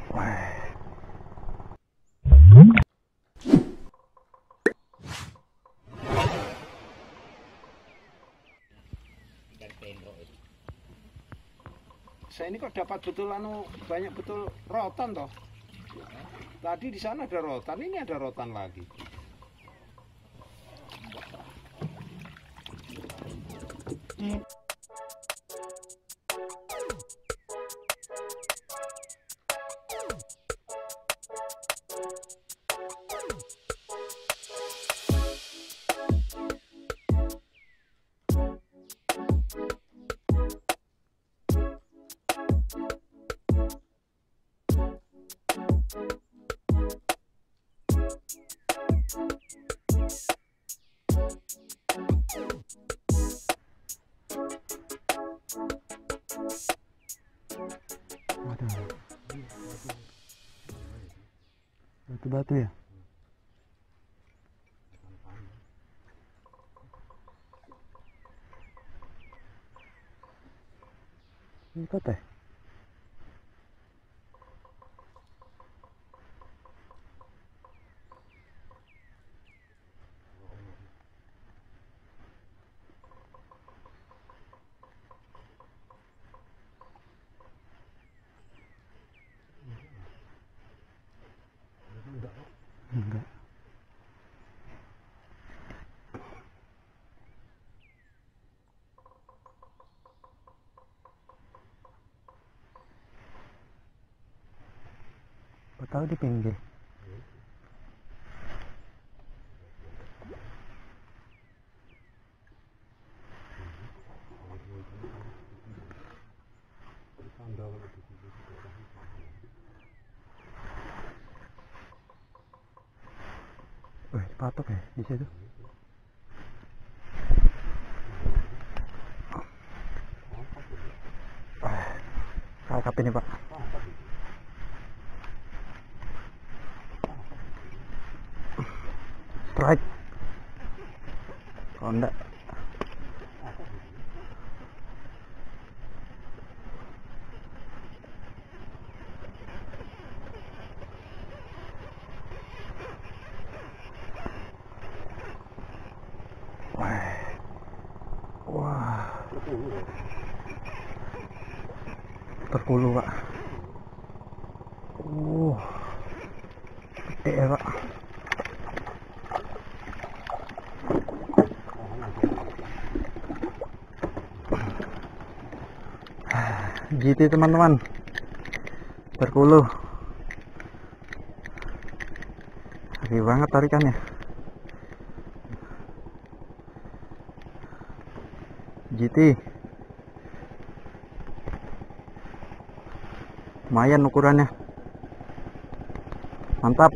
Wah. Saya ini kok dapat betul banyak betul rotan toh. Tadi di sana ada rotan, ini ada rotan lagi. Batu-batu ya. Ini kota ya? Enggak. Kau tahu di pinggir. Wih, patok ya di situ. Kakap ini Pak. Strike. Kalau enggak. Wah. Terkulu Pak. Gede ya Pak. GT teman-teman. Terkulu. Gede banget tarikannya. GT. Lumayan ukurannya. Mantap.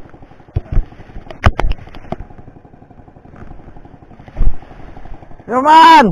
Teman.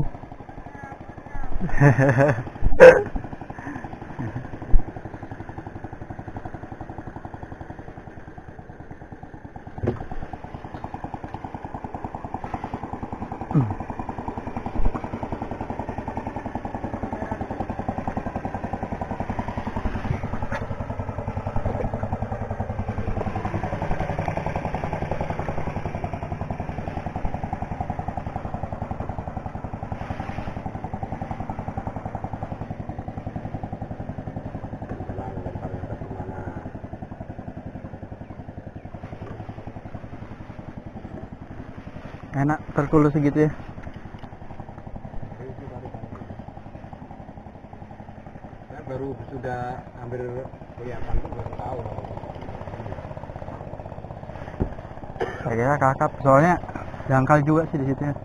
Enak terkulu segitu ya. Saya baru sudah hampir kelihatan tuh baru tahu. Saya kira kakap, soalnya dangkal juga sih di situ ya.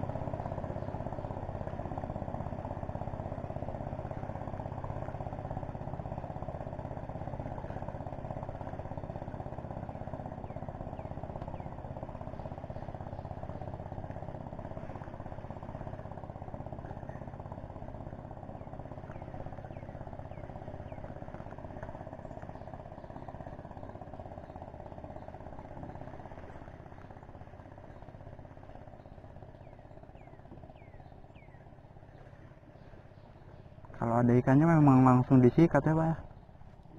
Kalau ada ikannya memang langsung disikat ya Pak ya.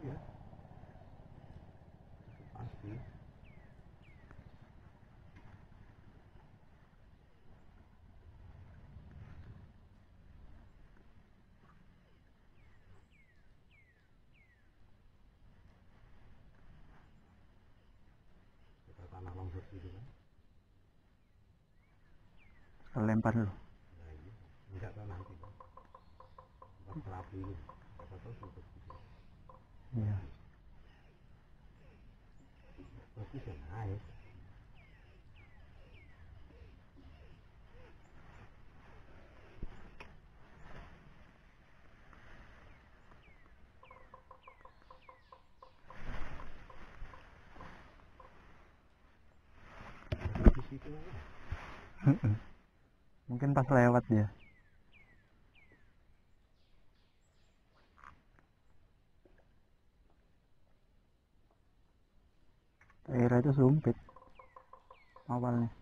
Iya. gitu kan. Kalau lempar dulu. Nah ini enggak tahu nanti tempat kelabu ini siapa tahu sempet gitu. Iya. Bagus ya naik. Di situ aja. Mungkin pas lewat dia. Airnya itu sumpit awalnya,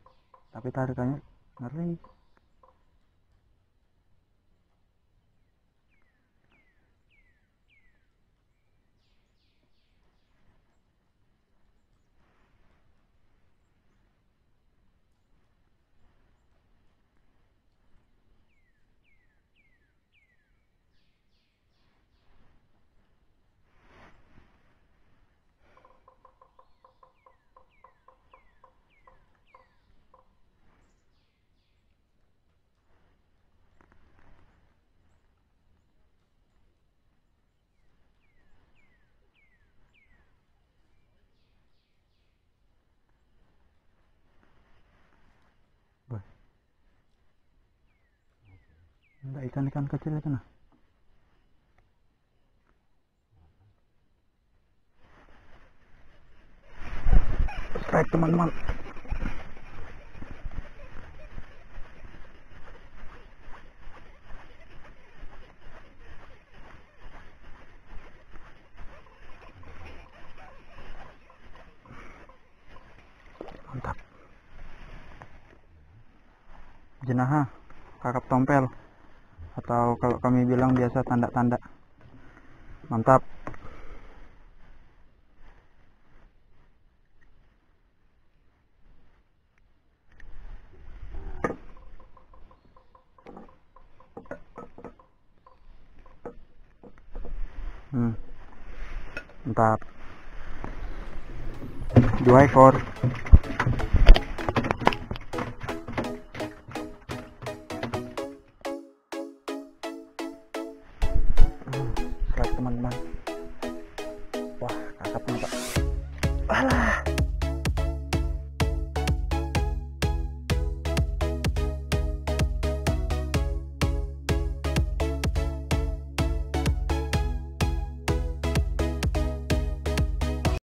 tapi tarikannya ngeri. Wah. Ada ikan-ikan kecil itu nah. Strike teman-teman. Mantap. Jenaha, kakap tompel, atau kalau kami bilang biasa tanda-tanda. Mantap. Mantap. 2 ekor. Strike teman-teman. Wah, kakapnya pak. Alah.